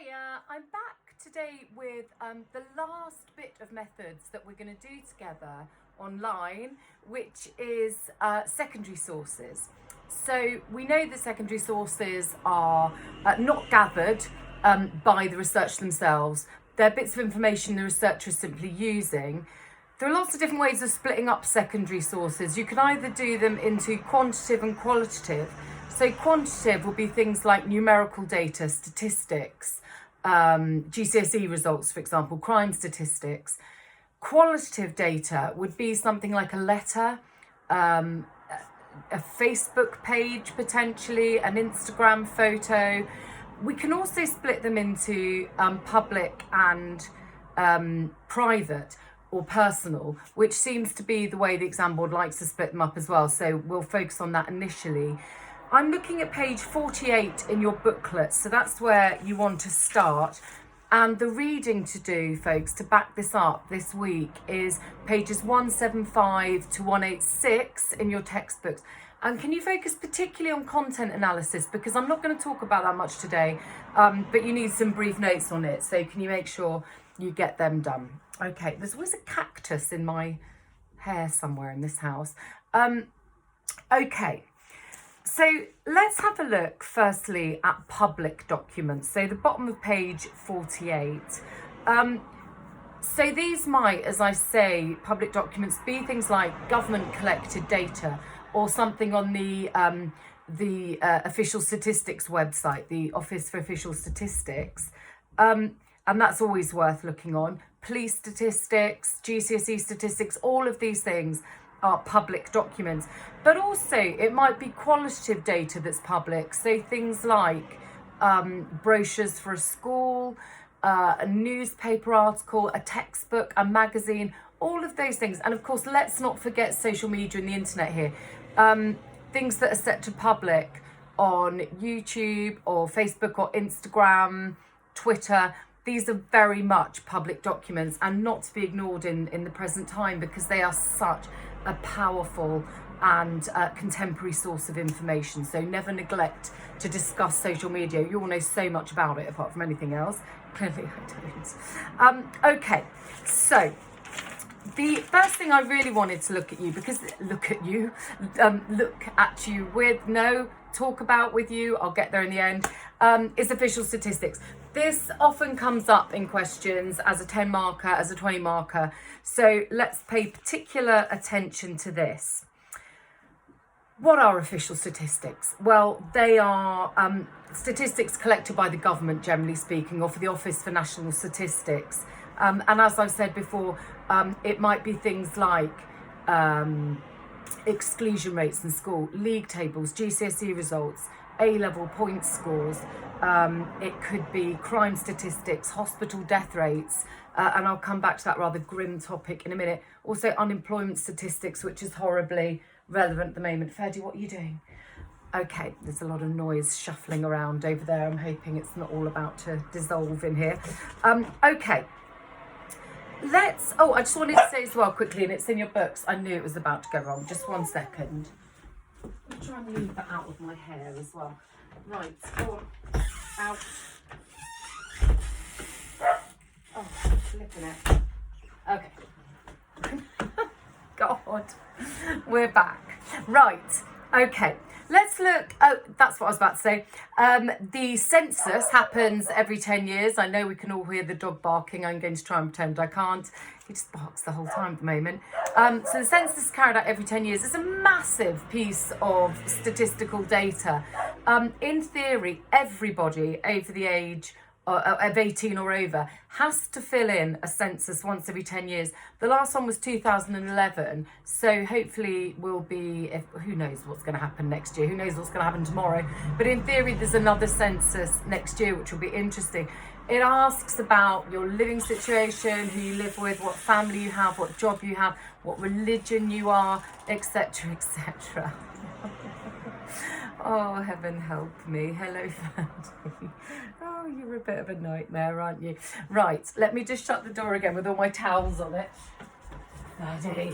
Hiya, I'm back today with the last bit of methods that we're going to do together online, which is secondary sources. So we know that secondary sources are not gathered by the research themselves. They're bits of information the researcher is simply using. There are lots of different ways of splitting up secondary sources. You can either do them into quantitative and qualitative. So quantitative will be things like numerical data, statistics, GCSE results, for example, crime statistics. Qualitative data would be something like a letter, a Facebook page potentially, an Instagram photo. We can also split them into public and private or personal, which seems to be the way the exam board likes to split them up as well. So we'll focus on that initially. I'm looking at page 48 in your booklet, so that's where you want to start. And the reading to do, folks, to back this up this week is pages 175 to 186 in your textbooks. And can you focus particularly on content analysis? Because I'm not going to talk about that much today, but you need some brief notes on it. So can you make sure you get them done? Okay, there's always a cactus in my hair somewhere in this house. Okay. So let's have a look firstly at public documents. So the bottom of page 48. So these might, as I say, public documents be things like government collected data or something on the official statistics website, the Office for Official Statistics. And that's always worth looking on. Police statistics, GCSE statistics, all of these things are public documents, but also it might be qualitative data that's public. So things like brochures for a school, a newspaper article, a textbook, a magazine, all of those things. And of course, let's not forget social media and the internet here. Things that are set to public on YouTube or Facebook or Instagram, Twitter. These are very much public documents and not to be ignored in the present time because they are such a powerful and contemporary source of information. So never neglect to discuss social media. You all know so much about it apart from anything else. Clearly I don't. Okay, so the first thing I really wanted to look at you with you, I'll get there in the end, is official statistics. This often comes up in questions as a 10 marker, as a 20 marker. So let's pay particular attention to this. What are official statistics? Well, they are statistics collected by the government, generally speaking, or for the Office for National Statistics. And as I've said before, it might be things like exclusion rates in school, league tables, GCSE results, A-level point scores. It could be crime statistics, hospital death rates, and I'll come back to that rather grim topic in a minute. Also unemployment statistics, which is horribly relevant at the moment. Ferdy, what are you doing? Okay, there's a lot of noise shuffling around over there. I'm hoping it's not all about to dissolve in here. Okay. I just wanted to say as well quickly, and it's in your books, I knew it was about to go wrong. Just 1 second. I'll try and leave that out of my hair as well. Right, go on. Out. Oh, flipping it. Okay. God, we're back. Right, okay. Let's look, that's what I was about to say. The census happens every 10 years. I know we can all hear the dog barking. I'm going to try and pretend I can't. He just barks the whole time at the moment. So the census is carried out every 10 years. It's a massive piece of statistical data. In theory, everybody over the age of 18 or over has to fill in a census once every 10 years. The last one was 2011, so hopefully we'll be, who knows what's going to happen next year, who knows what's going to happen tomorrow, but in theory there's another census next year which will be interesting. It asks about your living situation, who you live with, what family you have, what job you have, what religion you are, etc, etc. Oh, heaven help me. Hello, Ferdy. Oh, you're a bit of a nightmare, aren't you? Right, let me just shut the door again with all my towels on it. Ferdy.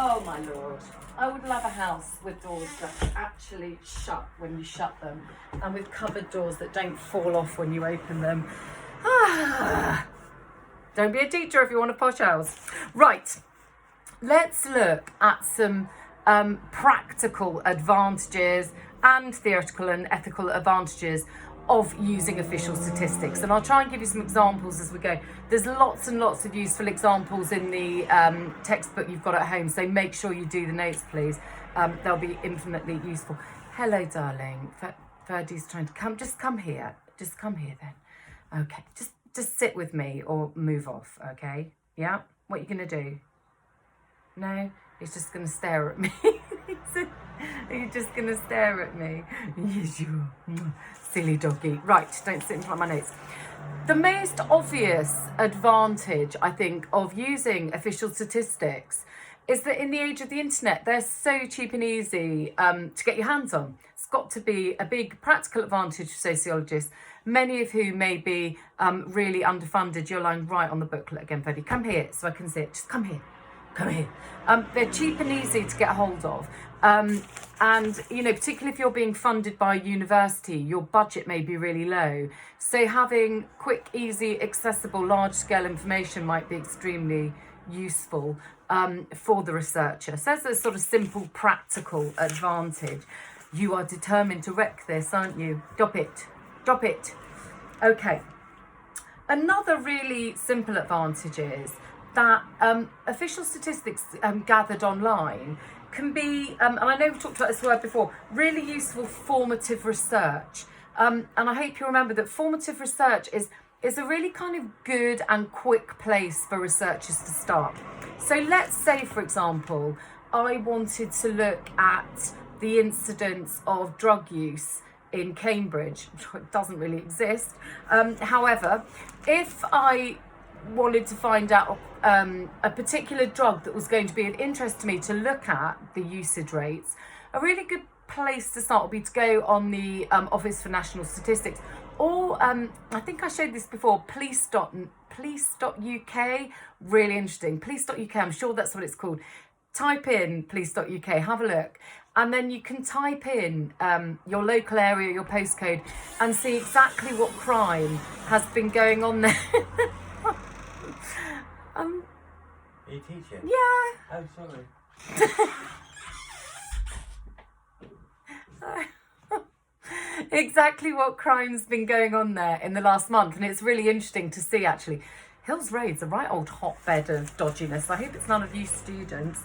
Oh my lord. I would love a house with doors that actually shut when you shut them, and with cupboard doors that don't fall off when you open them. Don't be a teacher if you want a posh house. Right, let's look at some practical advantages and theoretical and ethical advantages of using official statistics, and I'll try and give you some examples as we go. There's lots and lots of useful examples in the textbook you've got at home, so make sure you do the notes, please. They'll be infinitely useful. Hello, darling. Ferdy's trying to come. Just come here then. Okay, just sit with me or move off, okay? Yeah? What are you going to do? No? He's just going to stare at me. Are you just going to stare at me? Yes, you are. Silly doggy. Right, don't sit in front of my notes. The most obvious advantage, I think, of using official statistics is that in the age of the internet, they're so cheap and easy to get your hands on. It's got to be a big practical advantage for sociologists, many of whom may be really underfunded. You're lying right on the booklet again, Freddie. Come here so I can see it. Just come here. Come here. They're cheap and easy to get hold of. And, you know, particularly if you're being funded by a university, your budget may be really low. So having quick, easy, accessible, large-scale information might be extremely useful for the researcher. So that's a sort of simple, practical advantage. You are determined to wreck this, aren't you? Drop it. Drop it. Okay. Another really simple advantage is that official statistics gathered online can be, and I know we've talked about this word before, really useful formative research. And I hope you remember that formative research is a really kind of good and quick place for researchers to start. So let's say, for example, I wanted to look at the incidence of drug use in Cambridge. It doesn't really exist. However, if I wanted to find out a particular drug that was going to be of interest to me to look at the usage rates, a really good place to start would be to go on the Office for National Statistics, or I think I showed this before, police.uk, really interesting, police.uk, I'm sure that's what it's called. Type in police.uk, have a look, and then you can type in your local area, your postcode, and see exactly what crime has been going on there. Are you teaching? Yeah. Oh, sorry. Exactly what crime's been going on there in the last month, and it's really interesting to see actually. Hills Road's a right old hotbed of dodginess. I hope it's none of you students.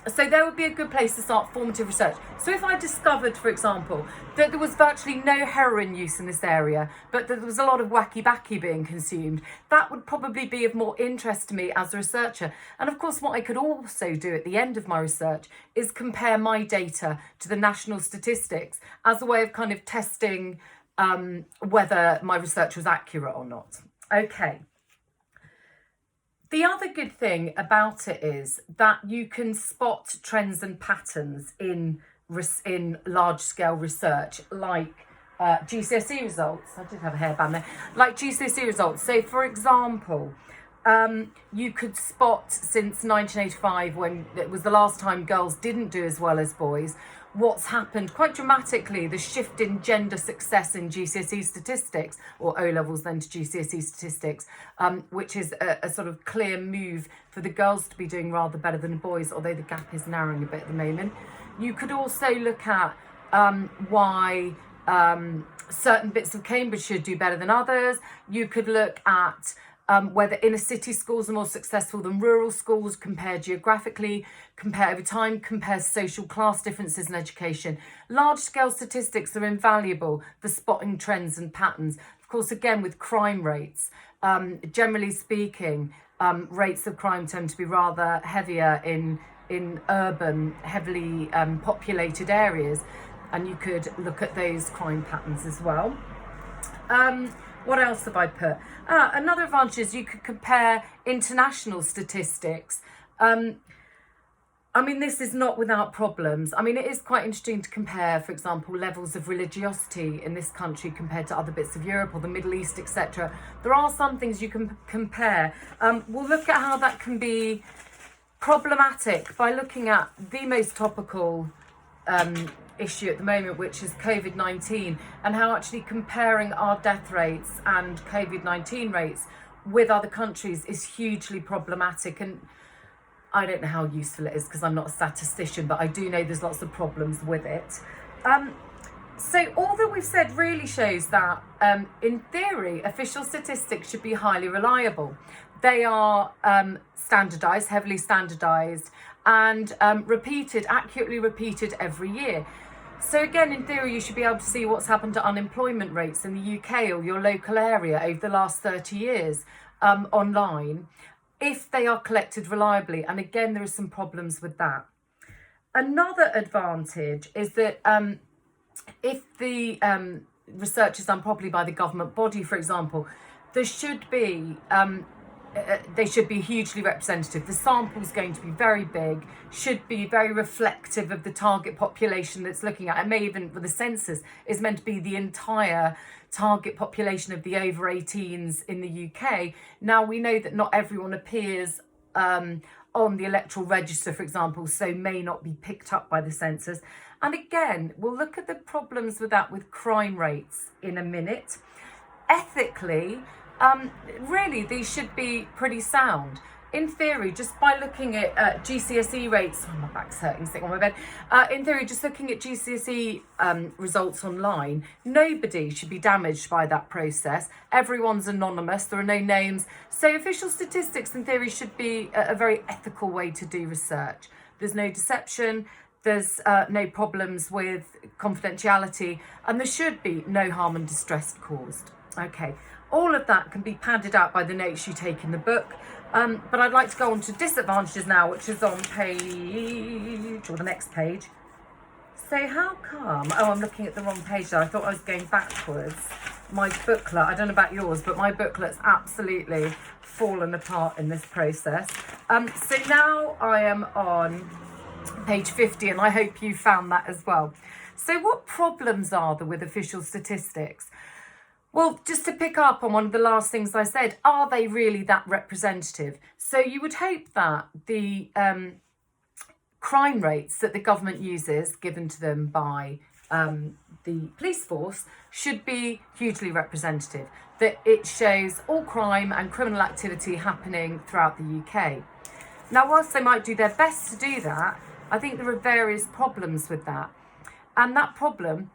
So there would be a good place to start formative research. So if I discovered, for example, that there was virtually no heroin use in this area, but that there was a lot of wacky-backy being consumed, that would probably be of more interest to me as a researcher. And of course, what I could also do at the end of my research is compare my data to the national statistics as a way of kind of testing whether my research was accurate or not. Okay. The other good thing about it is that you can spot trends and patterns in large-scale research, like GCSE results. I did have a hairband there. Like GCSE results. So, for example, you could spot since 1985, when it was the last time girls didn't do as well as boys, what's happened quite dramatically, the shift in gender success in GCSE statistics, or O-levels then to GCSE statistics, which is a sort of clear move for the girls to be doing rather better than the boys, although the gap is narrowing a bit at the moment. You could also look at why certain bits of Cambridge should do better than others. You could look at whether inner city schools are more successful than rural schools, compare geographically, compare over time, compare social class differences in education. Large-scale statistics are invaluable for spotting trends and patterns. Of course, again, with crime rates, generally speaking, rates of crime tend to be rather heavier in urban, heavily populated areas, and you could look at those crime patterns as well. What else have I put? Another advantage is you could compare international statistics. I mean, this is not without problems. I mean, it is quite interesting to compare, for example, levels of religiosity in this country compared to other bits of Europe or the Middle East, etc. There are some things you can compare. We'll look at how that can be problematic by looking at the most topical issue at the moment, which is COVID-19, and how actually comparing our death rates and COVID-19 rates with other countries is hugely problematic. And I don't know how useful it is because I'm not a statistician, but I do know there's lots of problems with it. So all that we've said really shows that, in theory, official statistics should be highly reliable. They are standardised, heavily standardised, and accurately repeated every year. So again, in theory, you should be able to see what's happened to unemployment rates in the UK or your local area over the last 30 years online, if they are collected reliably. And again, there are some problems with that. Another advantage is that if the research is done properly by the government body, for example, there should be they should be hugely representative. The sample is going to be very big, should be very reflective of the target population that's looking at. It may even, with the census, is meant to be the entire target population of the over 18s in the UK. Now, we know that not everyone appears on the electoral register, for example, so may not be picked up by the census. And again, we'll look at the problems with that with crime rates in a minute. Ethically, really, these should be pretty sound. In theory, just by looking at GCSE rates, my back's hurting sitting on my bed. In theory, just looking at GCSE results online, nobody should be damaged by that process. Everyone's anonymous, there are no names. So official statistics, in theory, should be a very ethical way to do research. There's no deception, there's no problems with confidentiality, and there should be no harm and distress caused. Okay, all of that can be padded out by the notes you take in the book. But I'd like to go on to disadvantages now, which is on page, or the next page. So how come, oh, I'm looking at the wrong page there. I thought I was going backwards. My booklet, I don't know about yours, but my booklet's absolutely fallen apart in this process. So now I am on page 50, and I hope you found that as well. So what problems are there with official statistics? Well, just to pick up on one of the last things I said, are they really that representative? So you would hope that the crime rates that the government uses, given to them by the police force, should be hugely representative, that it shows all crime and criminal activity happening throughout the UK. Now, whilst they might do their best to do that, I think there are various problems with that. And that problem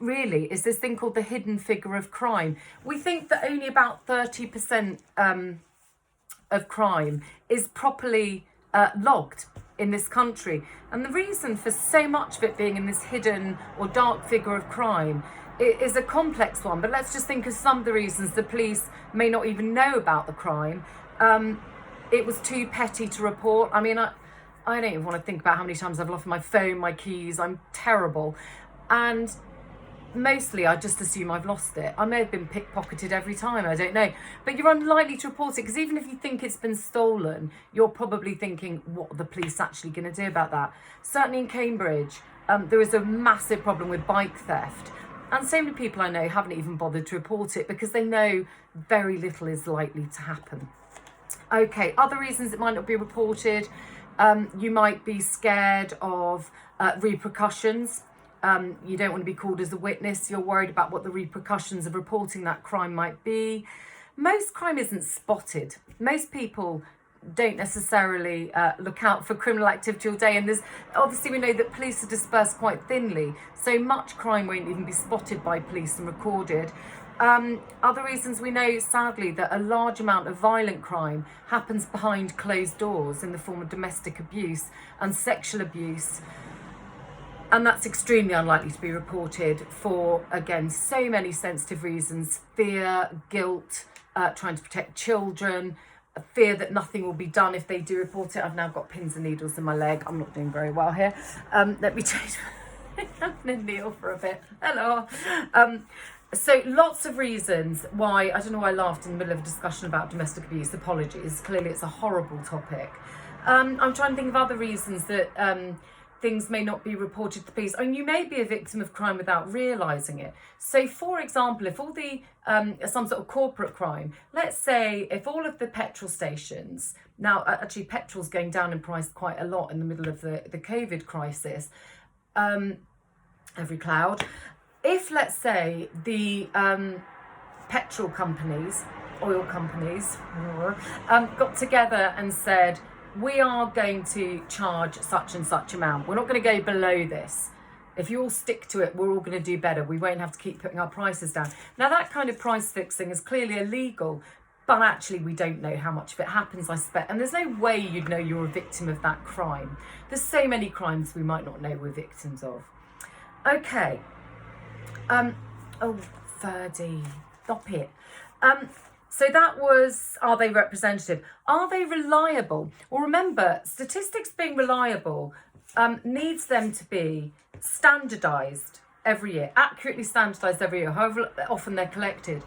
really is this thing called the hidden figure of crime. We think that only about 30% of crime is properly logged in this country. And the reason for so much of it being in this hidden or dark figure of crime is a complex one. But let's just think of some of the reasons the police may not even know about the crime. It was too petty to report. I mean, I don't even want to think about how many times I've lost my phone, my keys. I'm terrible. And mostly I just assume I've lost it. I may have been pickpocketed every time, I don't know. But you're unlikely to report it, because even if you think it's been stolen, you're probably thinking, what are the police actually going to do about that? Certainly in Cambridge, there is a massive problem with bike theft. And so many people I know haven't even bothered to report it because they know very little is likely to happen. Okay, other reasons it might not be reported. You might be scared of repercussions. You don't want to be called as a witness. You're worried about what the repercussions of reporting that crime might be. Most crime isn't spotted. Most people don't necessarily look out for criminal activity all day. And there's obviously, we know that police are dispersed quite thinly, so much crime won't even be spotted by police and recorded. Other reasons, we know, sadly, that a large amount of violent crime happens behind closed doors in the form of domestic abuse and sexual abuse. And that's extremely unlikely to be reported for, again, so many sensitive reasons: fear, guilt, trying to protect children, fear that nothing will be done if they do report it. I've now got pins and needles in my leg. I'm not doing very well here. Let me change. I'm going to kneel for a bit. Hello. So lots of reasons why, I don't know why I laughed in the middle of a discussion about domestic abuse. Apologies. Clearly it's a horrible topic. I'm trying to think of other reasons that things may not be reported to the police, and you may be a victim of crime without realising it. So, for example, if all the some sort of corporate crime, let's say if all of the petrol stations, now actually petrol's going down in price quite a lot in the middle of the COVID crisis, every cloud. If, let's say, the petrol companies, oil companies, got together and said, we are going to charge such and such amount. We're not going to go below this. If you all stick to it, we're all going to do better. We won't have to keep putting our prices down. Now, that kind of price fixing is clearly illegal, but actually we don't know how much of it happens, I suspect. And there's no way you'd know you're a victim of that crime. There's so many crimes we might not know we're victims of. Okay. Oh, Ferdy, stop it. So that was, are they representative? Are they reliable? Well, remember, statistics being reliable needs them to be standardised every year, accurately standardised every year, however often they're collected,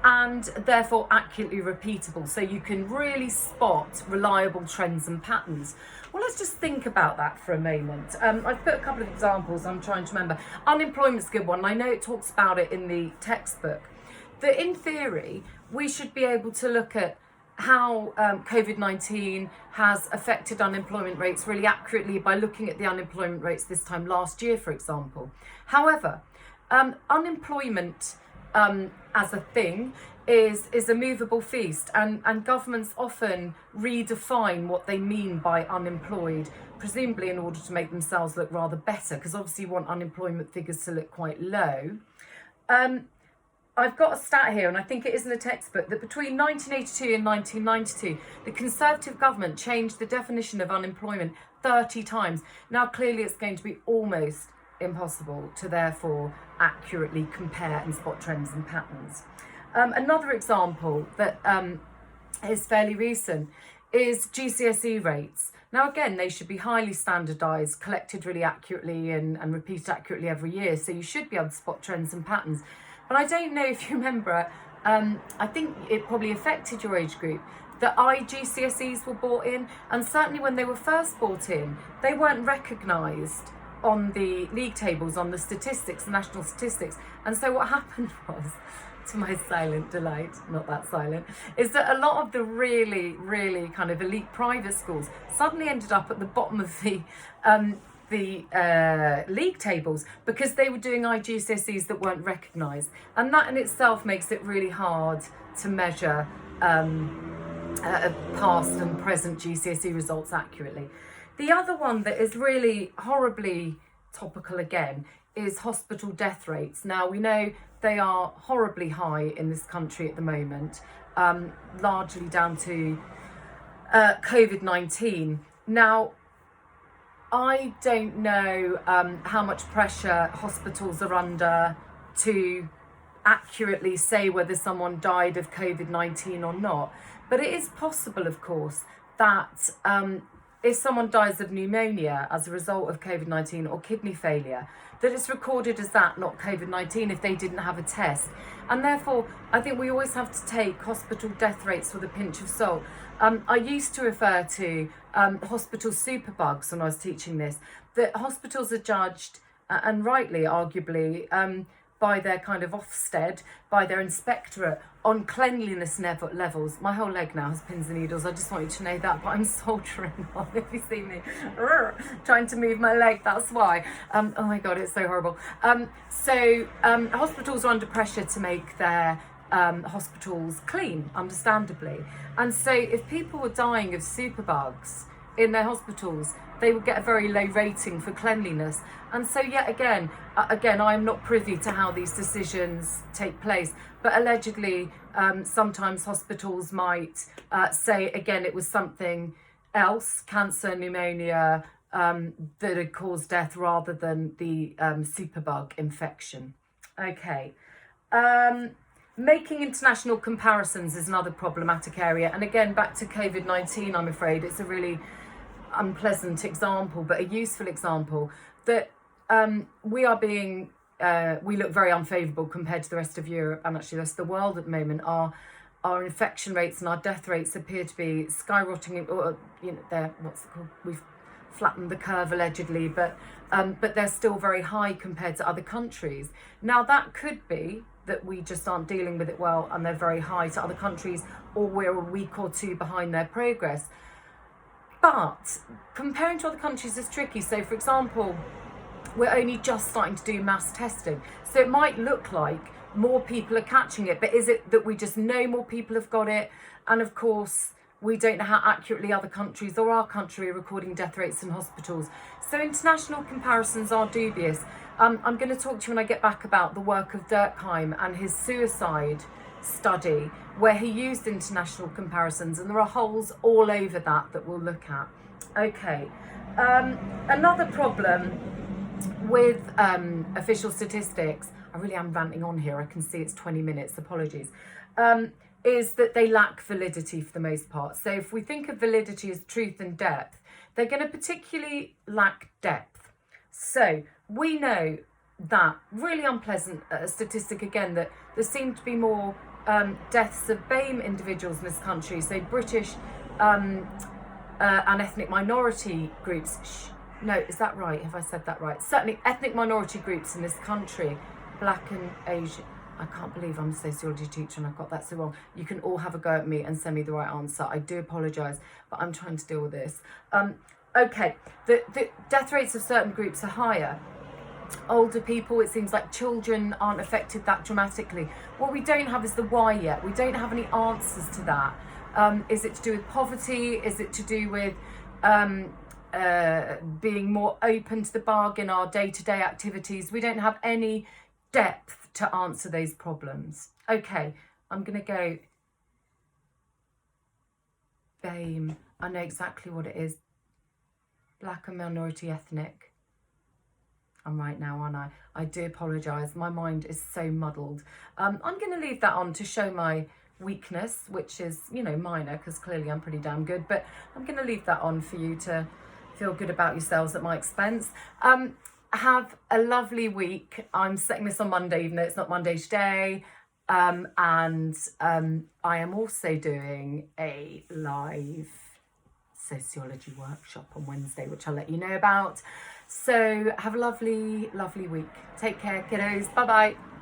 and therefore accurately repeatable, so you can really spot reliable trends and patterns. Well, let's just think about that for a moment. I've put a couple of examples I'm trying to remember. Unemployment's a good one. I know it talks about it in the textbook. That in theory, we should be able to look at how COVID-19 has affected unemployment rates really accurately by looking at the unemployment rates this time last year, for example. However, unemployment as a thing is a movable feast, and governments often redefine what they mean by unemployed, presumably in order to make themselves look rather better, because obviously you want unemployment figures to look quite low. I've got a stat here, and I think it is in the textbook, that between 1982 and 1992, the Conservative government changed the definition of unemployment 30 times. Now, clearly it's going to be almost impossible to therefore accurately compare and spot trends and patterns. Another example that is fairly recent is GCSE rates. Now, again, they should be highly standardised, collected really accurately and repeated accurately every year, so you should be able to spot trends and patterns. But I don't know if you remember, I think it probably affected your age group, that IGCSEs were brought in, and certainly when they were first brought in, they weren't recognised on the league tables, on the statistics, the national statistics. And so what happened was, to my silent delight, not that silent, is that a lot of the really, really kind of elite private schools suddenly ended up at the bottom of the league tables because they were doing IGCSEs that weren't recognised, and that in itself makes it really hard to measure past and present GCSE results accurately. The other one that is really horribly topical again is hospital death rates. Now, we know they are horribly high in this country at the moment, largely down to COVID-19. Now, I don't know how much pressure hospitals are under to accurately say whether someone died of COVID-19 or not. But it is possible, of course, that if someone dies of pneumonia as a result of COVID-19 or kidney failure, that it's recorded as that, not COVID-19, if they didn't have a test. And therefore, I think we always have to take hospital death rates with a pinch of salt. I used to refer to hospital superbugs when I was teaching this, that hospitals are judged, and rightly, arguably, by their kind of Ofsted, by their inspectorate, on cleanliness levels. My whole leg now has pins and needles. I just want you to know that, but I'm soldiering on. If you see me trying to move my leg, that's why. Oh my God, it's so horrible. Hospitals are under pressure to make their hospitals clean, understandably. And so if people were dying of superbugs in their hospitals, they would get a very low rating for cleanliness. And so yet again, I'm not privy to how these decisions take place, but allegedly sometimes hospitals might say, again, it was something else, cancer, pneumonia, that had caused death rather than the superbug infection. Okay. Making international comparisons is another problematic area. And again, back to COVID-19, I'm afraid it's a really unpleasant example, but a useful example, that we look very unfavourable compared to the rest of Europe and actually the rest of the world at the moment. Our infection rates and our death rates appear to be skyrocketing, or they're, what's it called? We've flattened the curve allegedly, but they're still very high compared to other countries. Now that could be that we just aren't dealing with it well and they're very high to other countries, or we're a week or two behind their progress. But comparing to other countries is tricky. So for example, we're only just starting to do mass testing. So it might look like more people are catching it, but is it that we just know more people have got it? And of course, we don't know how accurately other countries or our country are recording death rates in hospitals. So international comparisons are dubious. I'm going to talk to you when I get back about the work of Durkheim and his suicide study, where he used international comparisons, and there are holes all over that we'll look at. Okay, another problem with official statistics, I really am ranting on here, I can see it's 20 minutes, apologies, is that they lack validity for the most part. So if we think of validity as truth and depth, they're going to particularly lack depth. So we know that, really unpleasant statistic again, that there seem to be more deaths of BAME individuals in this country, so British and ethnic minority groups. No, is that right? Have I said that right? Certainly ethnic minority groups in this country, Black and Asian. I can't believe I'm a sociology teacher and I've got that so wrong. You can all have a go at me and send me the right answer. I do apologise, but I'm trying to deal with this. Okay, the death rates of certain groups are higher. Older people, it seems like children aren't affected that dramatically. What we don't have is the why yet. We don't have any answers to that. Is it to do with poverty? Is it to do with being more open to the bargain, our day-to-day activities? We don't have any depth to answer those problems. Okay, I'm going to go BAME. I know exactly what it is. Black and minority ethnic. I'm right now, aren't I? I do apologise. My mind is so muddled. I'm going to leave that on to show my weakness, which is, you know, minor, because clearly I'm pretty damn good. But I'm going to leave that on for you to feel good about yourselves at my expense. Have a lovely week. I'm setting this on Monday, even though it's not Monday today. And I am also doing a live sociology workshop on Wednesday, which I'll let you know about. So have a lovely, lovely week. Take care, kiddos. Bye-bye.